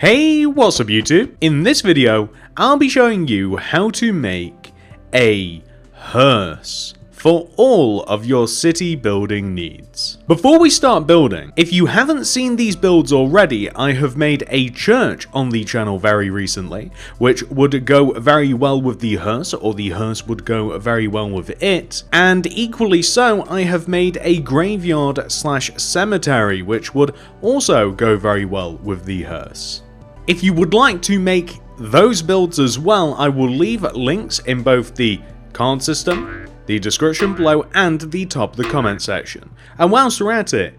Hey, what's up YouTube? In this video, I'll be showing you how to make a hearse for all of your city building needs. Before we start building, if you haven't seen these builds already, I have made a church on the channel very recently, which would go very well with the hearse, or the hearse would go very well with it. And equally so, I have made a graveyard slash cemetery, which would also go very well with the hearse. If you would like to make those builds as well, I will leave links in both the card system, the description below, and the top of the comment section. And whilst we're at it,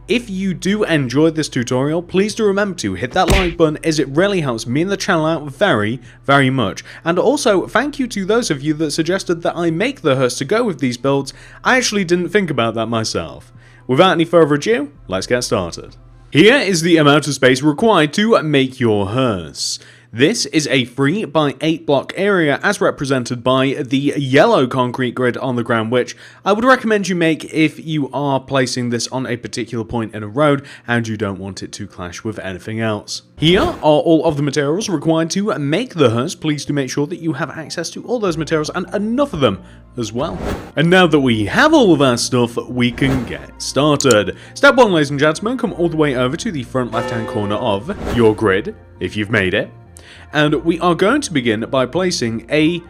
if you do enjoy this tutorial, please do remember to hit that like button, as it really helps me and the channel out very, very much. And also, thank you to those of you that suggested that I make the hearse to go with these builds. I actually didn't think about that myself. Without any further ado, let's get started. Here is the amount of space required to make your hearse. This is a 3 by 8 block area as represented by the yellow concrete grid on the ground, which I would recommend you make if you are placing this on a particular point in a road and you don't want it to clash with anything else. Here are all of the materials required to make the hearse. Please do make sure that you have access to all those materials and enough of them as well. And now that we have all of our stuff, we can get started. Step 1, ladies and gentlemen, come all the way over to the front left hand corner of your grid, if you've made it. And we are going to begin by placing a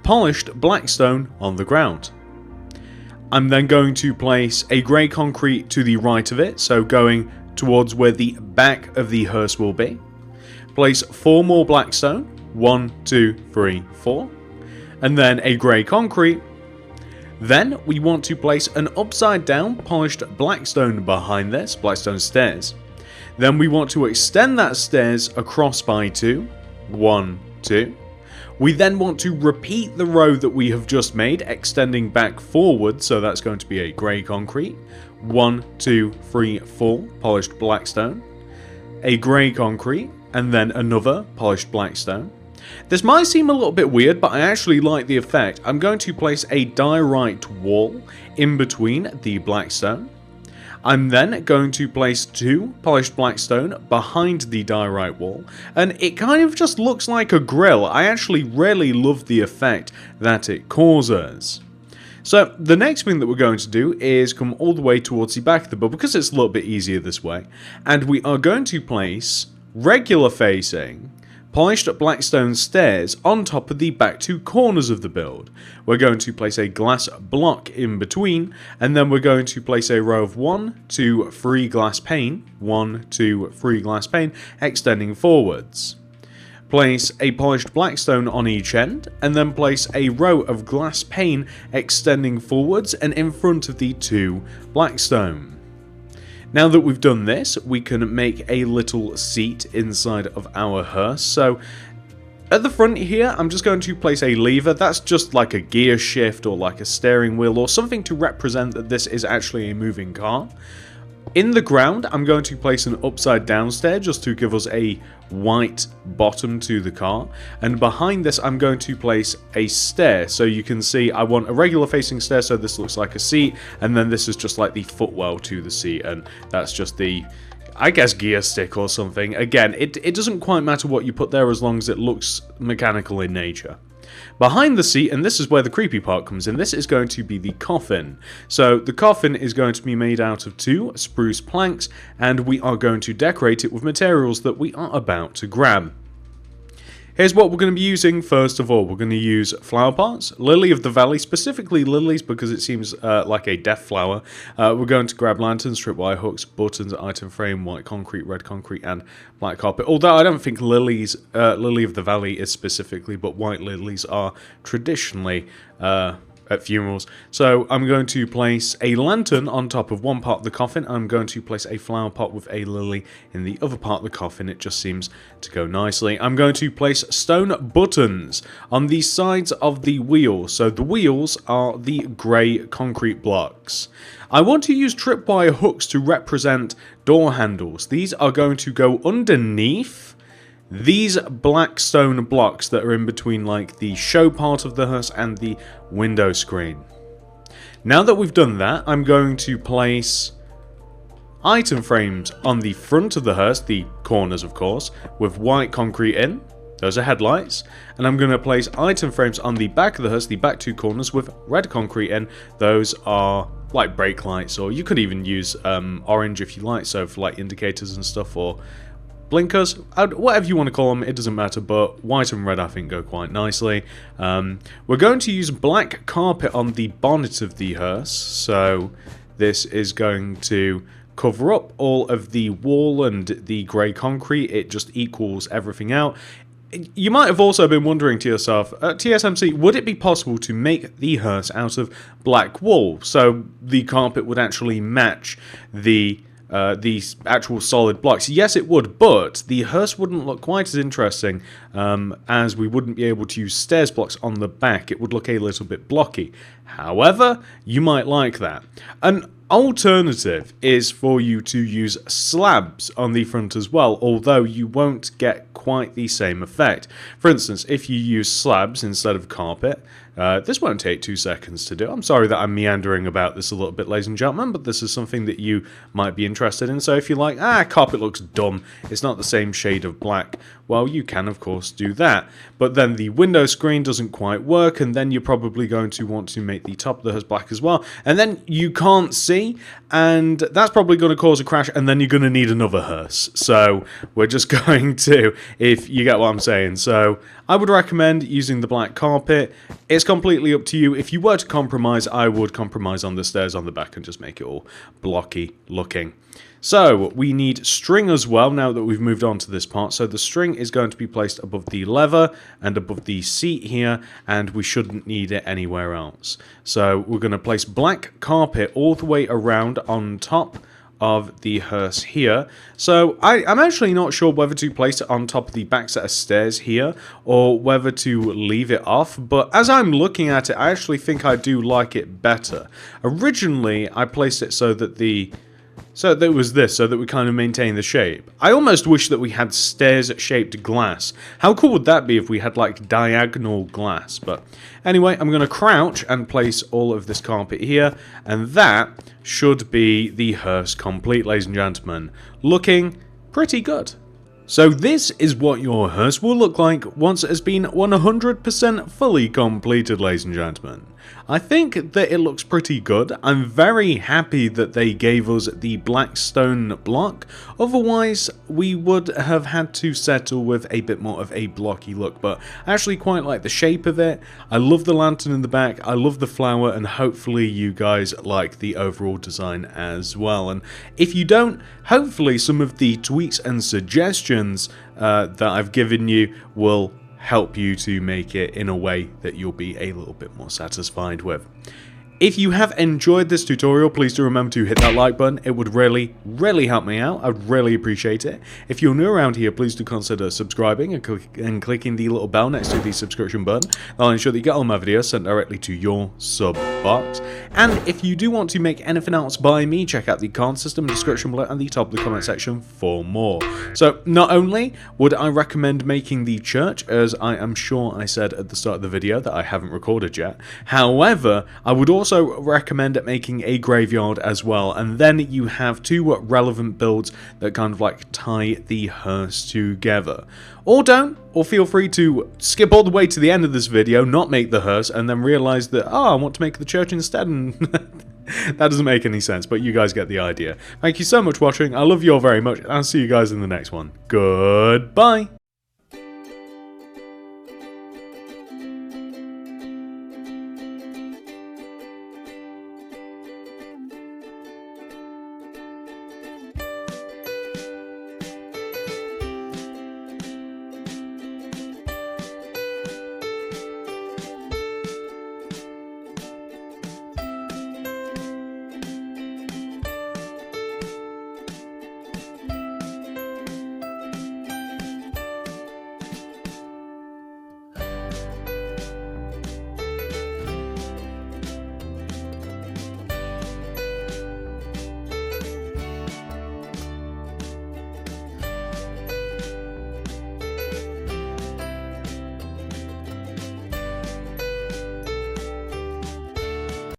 polished black stone on the ground. I'm then going to place a grey concrete to the right of it, so going towards where the back of the hearse will be. Place 4 more black stone, 1, 2, 3, 4, and then a grey concrete. Then we want to place an upside down polished black stone behind this, blackstone stairs. Then we want to extend that stairs across by 2. 1, 2. We then want to repeat the row that we have just made, extending back forward, so that's going to be a grey concrete. 1, 2, 3, 4, polished black stone. A grey concrete, and then another polished black stone. This might seem a little bit weird, but I actually like the effect. I'm going to place a diorite wall in between the black stone. I'm then going to place 2 polished black stone behind the diorite wall, and it kind of just looks like a grill. I actually really love the effect that it causes. So the next thing that we're going to do is come all the way towards the back of the build, because it's a little bit easier this way, and we are going to place regular facing polished blackstone stairs on top of the back 2 corners of the build. We're going to place a glass block in between, and then we're going to place a row of 1, 2, 3 glass pane, 1, 2, 3 glass pane, extending forwards. Place a polished blackstone on each end, and then place a row of glass pane extending forwards and in front of the 2 blackstone. Now that we've done this, we can make a little seat inside of our hearse. So at the front here, I'm just going to place a lever. That's just like a gear shift or like a steering wheel or something to represent that this is actually a moving car. In the ground, I'm going to place an upside down stair just to give us a white bottom to the car. And behind this, I'm going to place a stair. So you can see I want a regular facing stair, so this looks like a seat. And then this is just like the footwell to the seat. And that's just the, I guess, gear stick or something. Again, it doesn't quite matter what you put there as long as it looks mechanical in nature. Behind the seat, and this is where the creepy part comes in, this is going to be the coffin. So the coffin is going to be made out of 2 spruce planks, and we are going to decorate it with materials that we are about to grab. Here's what we're going to be using. First of all, we're going to use flower pots, lily of the valley, specifically lilies because it seems like a death flower. We're going to grab lanterns, tripwire hooks, buttons, item frame, white concrete, red concrete, and black carpet. Although I don't think lily of the valley is specifically, but white lilies are traditionally at funerals. So I'm going to place a lantern on top of one part of the coffin. I'm going to place a flower pot with a lily in the other part of the coffin. It just seems to go nicely. I'm going to place stone buttons on the sides of the wheels. So the wheels are the grey concrete blocks. I want to use tripwire hooks to represent door handles. These are going to go underneath these black stone blocks that are in between like the show part of the hearse and the window screen. Now that we've done that, I'm going to place item frames on the front of the hearse, the corners of course, with white concrete in. Those are headlights. And I'm going to place item frames on the back of the hearse, the back two corners, with red concrete in. Those are like brake lights, or you could even use orange if you like, so for like indicators and stuff, or blinkers, whatever you want to call them, it doesn't matter, but white and red I think go quite nicely. We're going to use black carpet on the bonnet of the hearse, so this is going to cover up all of the wall and the grey concrete. It just equals everything out. You might have also been wondering to yourself, TSMC, would it be possible to make the hearse out of black wool, so the carpet would actually match the actual solid blocks? Yes, it would, but the hearse wouldn't look quite as interesting, as we wouldn't be able to use stairs blocks on the back. It would look a little bit blocky. However, you might like that. An alternative is for you to use slabs on the front as well, although you won't get quite the same effect. For instance, if you use slabs instead of carpet, this won't take 2 seconds to do. I'm sorry that I'm meandering about this a little bit, ladies and gentlemen, but this is something that you might be interested in. So if you're like, carpet looks dumb, it's not the same shade of black, well, you can of course do that. But then the window screen doesn't quite work, and then you're probably going to want to make the top of the hearse black as well. And then you can't see, and that's probably going to cause a crash, and then you're going to need another hearse. So we're just going to, if you get what I'm saying. So I would recommend using the black carpet. It's completely up to you. If you were to compromise, I would compromise on the stairs on the back and just make it all blocky looking. So we need string as well now that we've moved on to this part. So the string is going to be placed above the lever and above the seat here, and we shouldn't need it anywhere else. So we're going to place black carpet all the way around on top of the hearse here. So I'm actually not sure whether to place it on top of the back set of stairs here or whether to leave it off, but as I'm looking at it, I actually think I do like it better. Originally I placed it so that so that we kind of maintain the shape. I almost wish that we had stairs-shaped glass. How cool would that be if we had, like, diagonal glass? But anyway, I'm going to crouch and place all of this carpet here, and that should be the hearse complete, ladies and gentlemen. Looking pretty good. So this is what your hearse will look like once it has been 100% fully completed, ladies and gentlemen. I think that it looks pretty good. I'm very happy that they gave us the black stone block. Otherwise, we would have had to settle with a bit more of a blocky look, but I actually quite like the shape of it. I love the lantern in the back, I love the flower, and hopefully you guys like the overall design as well. And if you don't, hopefully some of the tweaks and suggestions that I've given you will help you to make it in a way that you'll be a little bit more satisfied with. If you have enjoyed this tutorial, please do remember to hit that like button. It would really, really help me out. I'd really appreciate it. If you're new around here, please do consider subscribing and clicking the little bell next to the subscription button. That'll ensure that you get all my videos sent directly to your sub box. And if you do want to make anything else by me, check out the card system description below and the top of the comment section for more. So not only would I recommend making the church, as I am sure I said at the start of the video that I haven't recorded yet, however, I would also recommend making a graveyard as well, and then you have two relevant builds that kind of like tie the hearse together. Or don't, or feel free to skip all the way to the end of this video, not make the hearse, and then realize that, oh, I want to make the church instead, and that doesn't make any sense, but you guys get the idea. Thank you so much for watching, I love you all very much, and I'll see you guys in the next one. Goodbye!